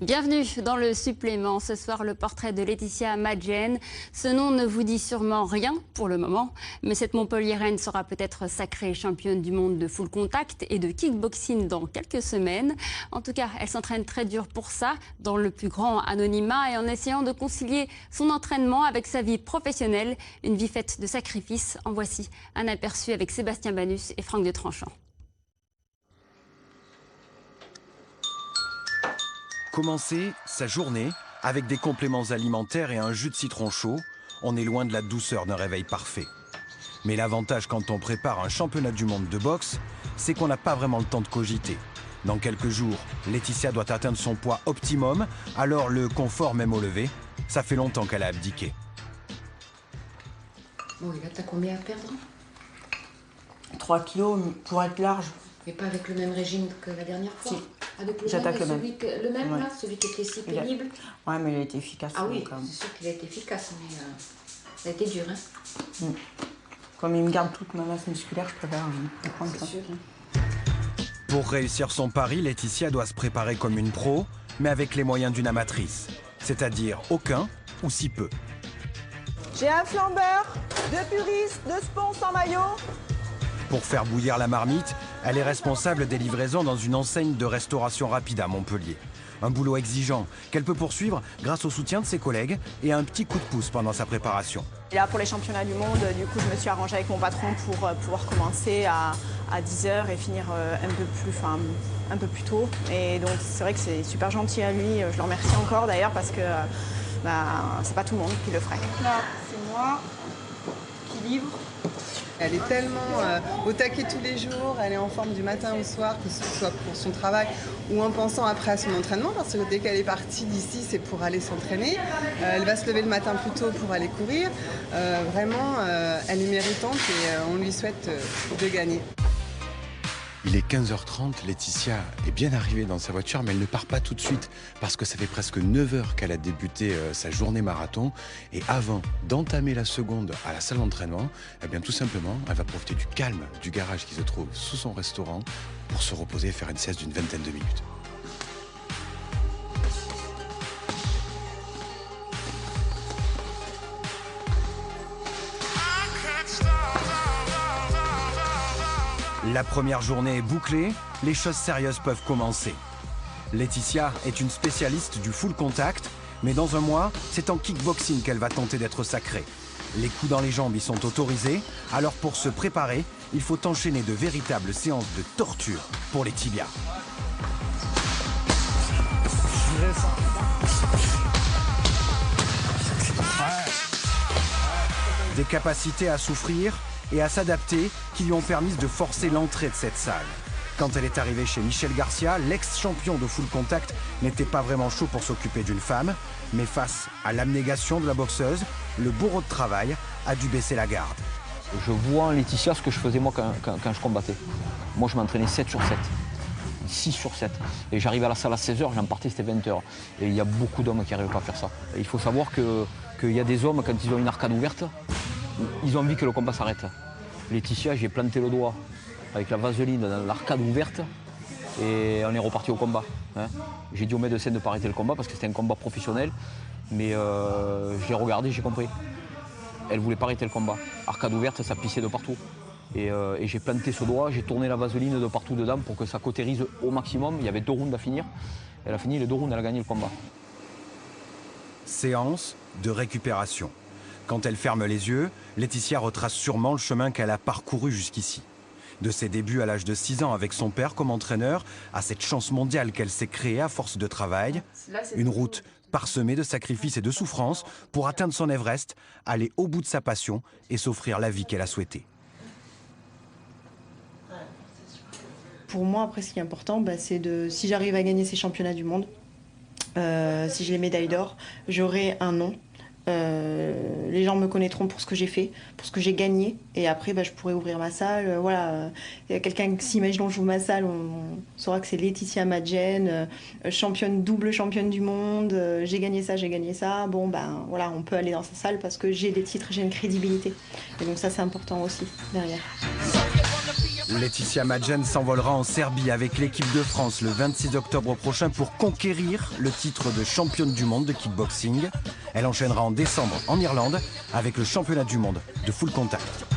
Bienvenue dans le supplément. Ce soir, le portrait de Laetitia Madjen. Ce nom ne vous dit sûrement rien pour le moment, mais cette Montpelliéraine sera peut-être sacrée championne du monde de full contact et de kickboxing dans quelques semaines. En tout cas, elle s'entraîne très dur pour ça, dans le plus grand anonymat et en essayant de concilier son entraînement avec sa vie professionnelle, une vie faite de sacrifices. En voici un aperçu avec Sébastien Banus et Franck de Tranchant. Commencer sa journée avec des compléments alimentaires et un jus de citron chaud, on est loin de la douceur d'un réveil parfait. Mais l'avantage quand on prépare un championnat du monde de boxe, c'est qu'on n'a pas vraiment le temps de cogiter. Dans quelques jours, Laetitia doit atteindre son poids optimum, alors le confort même au lever, ça fait longtemps qu'elle a abdiqué. Bon, et là, t'as combien à perdre? 3 kilos pour être large. Et pas avec le même régime que la dernière fois? Si. Avec le J'attaque même, le même. le même Ouais. là, celui qui était si pénible? Ouais, mais il a été efficace. Ah oui, quand même. c'est sûr qu'il a été efficace, mais ça a été dur, hein? Comme il me garde toute ma masse musculaire, je préfère prendre ça. C'est sûr. Pour réussir son pari, Laetitia doit se préparer comme une pro, mais avec les moyens d'une amatrice. C'est-à-dire aucun ou si peu. J'ai un flambeur, 2 puristes, 2 spons sans maillot. Pour faire bouillir la marmite, elle est responsable des livraisons dans une enseigne de restauration rapide à Montpellier. Un boulot exigeant qu'elle peut poursuivre grâce au soutien de ses collègues et à un petit coup de pouce pendant sa préparation. Et là, pour les championnats du monde, du coup, je me suis arrangée avec mon patron pour pouvoir commencer à 10h et finir un peu plus tôt. Et donc, c'est vrai que c'est super gentil à lui. Je le remercie encore d'ailleurs parce que c'est pas tout le monde qui le ferait. Là, c'est moi qui livre. Elle est tellement au taquet tous les jours, elle est en forme du matin au soir, que ce soit pour son travail ou en pensant après à son entraînement, parce que dès qu'elle est partie d'ici, c'est pour aller s'entraîner. Elle va se lever le matin plus tôt pour aller courir. Vraiment, elle est méritante et on lui souhaite de gagner. Il est 15h30, Laetitia est bien arrivée dans sa voiture, mais elle ne part pas tout de suite parce que ça fait presque 9 heures qu'elle a débuté sa journée marathon. Et avant d'entamer la seconde à la salle d'entraînement, eh bien tout simplement, elle va profiter du calme du garage qui se trouve sous son restaurant pour se reposer et faire une sieste d'une vingtaine de minutes. La première journée est bouclée, les choses sérieuses peuvent commencer. Laetitia est une spécialiste du full contact, mais dans un mois, c'est en kickboxing qu'elle va tenter d'être sacrée. Les coups dans les jambes y sont autorisés, alors pour se préparer, il faut enchaîner de véritables séances de torture pour les tibias. Des capacités à souffrir et à s'adapter qui lui ont permis de forcer l'entrée de cette salle. Quand elle est arrivée chez Michel Garcia, l'ex-champion de full contact n'était pas vraiment chaud pour s'occuper d'une femme, mais face à l'abnégation de la boxeuse, le bourreau de travail a dû baisser la garde. Je vois en Laetitia ce que je faisais moi quand je combattais. Moi je m'entraînais 7 sur 7, 6 sur 7. Et j'arrivais à la salle à 16h, j'en partais, c'était 20h. Et il y a beaucoup d'hommes qui n'arrivent pas à faire ça. Et il faut savoir qu'il y a des hommes, quand ils ont une arcade ouverte, ils ont envie que le combat s'arrête. Laetitia, j'ai planté le doigt avec la vaseline dans l'arcade ouverte et on est reparti au combat. J'ai dit au médecin de ne pas arrêter le combat parce que c'était un combat professionnel, mais j'ai regardé, j'ai compris. Elle ne voulait pas arrêter le combat. Arcade ouverte, ça pissait de partout. Et j'ai planté ce doigt, j'ai tourné la vaseline de partout dedans pour que ça cautérise au maximum. Il y avait 2 rounds à finir. Elle a fini les 2 rounds, elle a gagné le combat. Séance de récupération. Quand elle ferme les yeux, Laetitia retrace sûrement le chemin qu'elle a parcouru jusqu'ici. De ses débuts à l'âge de 6 ans avec son père comme entraîneur, à cette chance mondiale qu'elle s'est créée à force de travail, une route parsemée de sacrifices et de souffrances pour atteindre son Everest, aller au bout de sa passion et s'offrir la vie qu'elle a souhaitée. Pour moi, après, ce qui est important, c'est si j'arrive à gagner ces championnats du monde, si j'ai les médailles d'or, j'aurai un nom. Les gens me connaîtront pour ce que j'ai fait, pour ce que j'ai gagné, et après je pourrai ouvrir ma salle. Il y a quelqu'un qui s'imagine j'ouvre ma salle, on saura que c'est Laetitia Madjen, double championne du monde, j'ai gagné ça. Bon on peut aller dans sa salle parce que j'ai des titres, j'ai une crédibilité, et donc ça c'est important aussi derrière. Laetitia Madjen s'envolera en Serbie avec l'équipe de France le 26 octobre prochain pour conquérir le titre de championne du monde de kickboxing. Elle enchaînera en décembre en Irlande avec le championnat du monde de full contact.